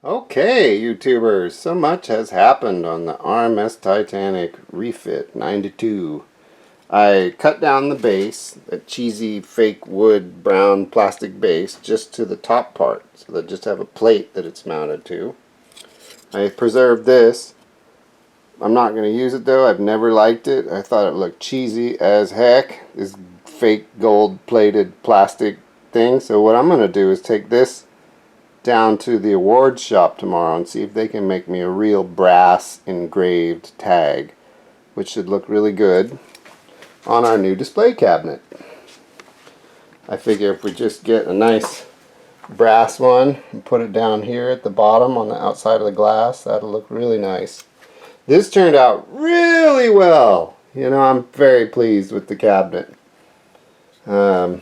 Okay, YouTubers, so much has happened on the RMS Titanic Refit 92. I cut down the base, a cheesy fake wood brown plastic base, just to the top part, so that I just have a plate that it's mounted to. I preserved this. I'm not going to use it though. I've never liked it. I thought it looked cheesy as heck, this fake gold plated plastic thing. So what I'm going to do is take this down to the awards shop tomorrow and see if they can make me a real brass engraved tag, which should look really good on our new display cabinet. I figure if we just get a nice brass one and put it down here at the bottom on the outside of the glass, that'll look really nice. This turned out really well. You know, I'm very pleased with the cabinet. I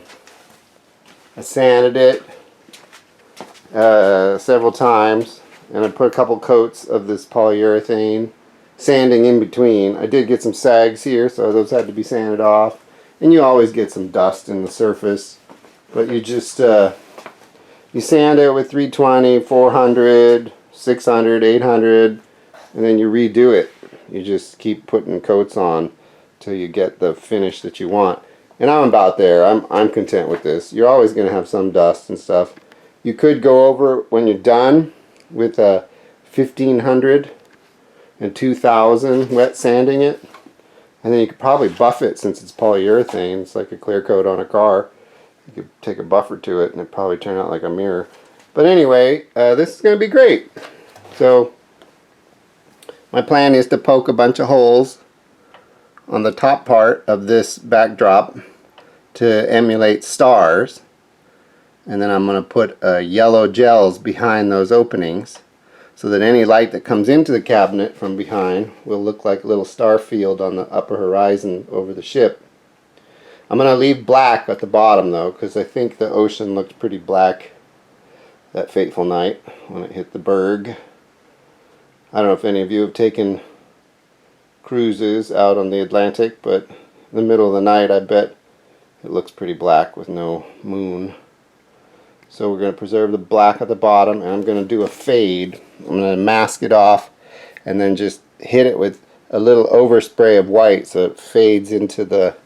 sanded it several times, and I put a couple coats of this polyurethane, sanding in between. I did get some sags here, so those had to be sanded off, and you always get some dust in the surface, but you just you sand it with 320, 400, 600, 800, and then you redo it. You just keep putting coats on till you get the finish that you want, and I'm about there. I'm content with this. You're always going to have some dust and stuff. You could go over when you're done with a 1500 and 2000 wet sanding it, and then you could probably buff it since it's polyurethane. It's like a clear coat on a car. You could take a buffer to it and it'd probably turn out like a mirror. But anyway, this is going to be great. So my plan is to poke a bunch of holes on the top part of this backdrop to emulate stars. And then I'm going to put yellow gels behind those openings so that any light that comes into the cabinet from behind will look like a little star field on the upper horizon over the ship. I'm going to leave black at the bottom though, because I think the ocean looked pretty black that fateful night when it hit the berg. I don't know if any of you have taken cruises out on the Atlantic, but in the middle of the night I bet it looks pretty black with no moon. So we're going to preserve the black at the bottom, and I'm going to do a fade. I'm going to mask it off and then just hit it with a little overspray of white so it fades into the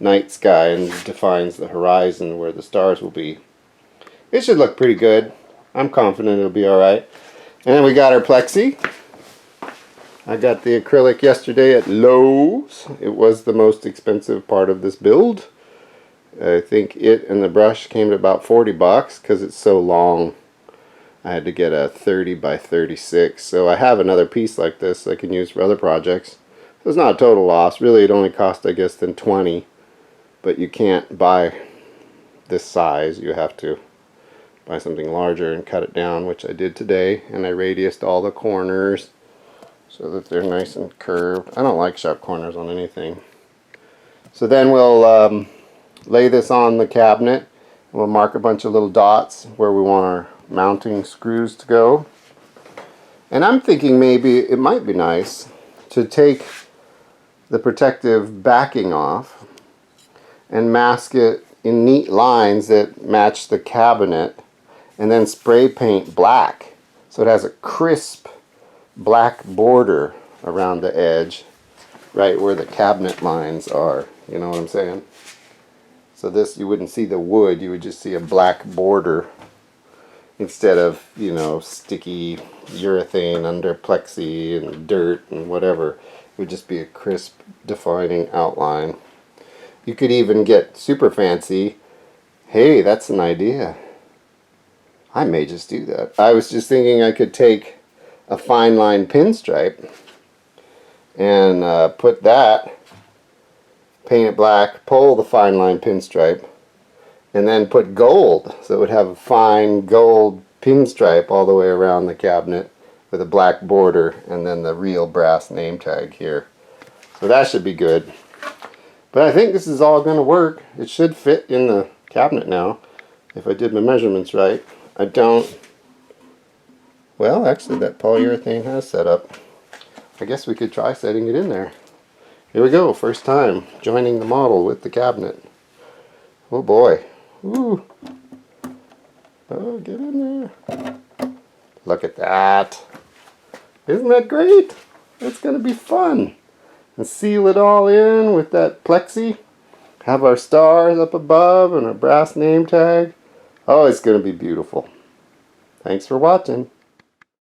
night sky and defines the horizon where the stars will be. It should look pretty good. I'm confident it'll be alright. And then we got our plexi. I got the acrylic yesterday at Lowe's. It was the most expensive part of this build. I think it and the brush came to about 40 bucks because it's so long. I had to get a 30 by 36, so I have another piece like this I can use for other projects. So it's not a total loss. Really, it only cost, I guess, than 20, but you can't buy this size. You have to buy something larger and cut it down, which I did today, and I radiused all the corners so that they're nice and curved. I don't like sharp corners on anything. So then we'll lay this on the cabinet. We'll mark a bunch of little dots where we want our mounting screws to go. And I'm thinking maybe it might be nice to take the protective backing off and mask it in neat lines that match the cabinet, and then spray paint black so it has a crisp black border around the edge right where the cabinet lines are. You know what I'm saying? So this, you wouldn't see the wood, you would just see a black border instead of, you know, sticky urethane under plexi and dirt and whatever. It would just be a crisp defining outline. You could even get super fancy. Hey, that's an idea. I may just do that. I was just thinking I could take a fine line pinstripe and put that, paint it black, pull the fine line pinstripe, and then put gold, so it would have a fine gold pinstripe all the way around the cabinet with a black border, and then the real brass name tag here. So that should be good. But I think this is all going to work. It should fit in the cabinet now, if I did my measurements right. I don't... Well, actually that polyurethane has set up. I guess we could try setting it in there. Here we go, first time joining the model with the cabinet. Oh boy. Ooh. Oh, get in there. Look at that. Isn't that great? It's going to be fun. And seal it all in with that plexi. Have our stars up above and a brass name tag. Oh, it's going to be beautiful. Thanks for watching.